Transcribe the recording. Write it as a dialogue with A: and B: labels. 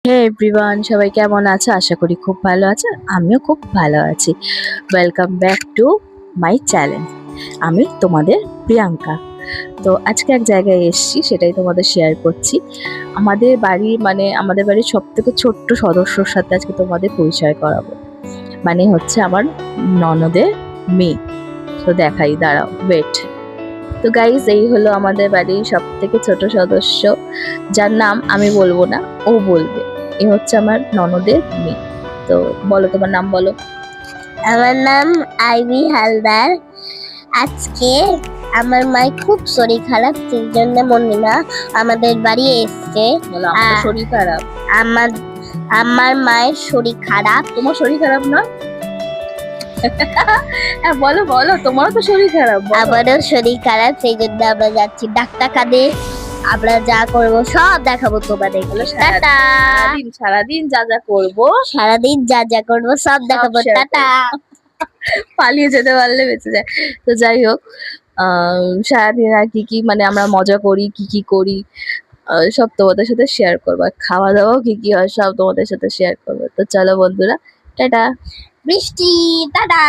A: হে everyone, সবাই কেমন আছো? আশা করি খুব ভালো আছো। আমিও খুব ভালো আছি। Welcome back to my channel. আমি তোমাদের প্রিয়াঙ্কা। তো আজকে এক জায়গায় এসেছি, সেটাই তোমাদের শেয়ার করছি। আমাদের বাড়ির সব থেকে ছোট্ট সদস্যর সাথে আজকে তোমাদের পরিচয় করাবো। মানে হচ্ছে আমার ননদের মেয়ে। তো দেখাই, দাঁড়াও, ওয়েট। তো গাইজ, এই হলো আমাদের বাড়ির সব থেকে ছোট সদস্য, যার নাম আমি বলবো না, ও বলবে। এ হচ্ছে আমার ননদের মেয়ে। তো বলো, তোমার নাম বলো।
B: আমার নাম আইভি হালদার। আজকে আমার মায়ের খুব শরীর খারাপ, সেই জন্য মনিমা আমাদের বাড়ি এসছে।
A: বলো, আমার তো শরীর খারাপ।
B: আমার আমার মায়ের শরীর খারাপ।
A: তোমার শরীর খারাপ না? হ্যাঁ, বলো বলো, তোমারও তো শরীর খারাপ।
B: আমারও শরীর খারাপ, সেই জন্য আমরা যাচ্ছি ডাক্তার খানে। আমরা যা করবো সব দেখাবো তোমাদের। টাটা।
A: সারাদিন যা যা করবো,
B: সারাদিন যা যা করবো সব দেখাবো।
A: share
B: tata.
A: পালিয়ে যেতে পারলে বেঁচে যায়। তো যাই হোক, সারাদিন আর কি কি মানে আমরা মজা করি, কি কি করি, সব তোমাদের সাথে শেয়ার করবো। আর খাওয়া দাওয়াও কি কি হয় সব তোমাদের সাথে শেয়ার করবো। তো চলো বন্ধুরা, টাটা।
B: বৃষ্টি। টাটা।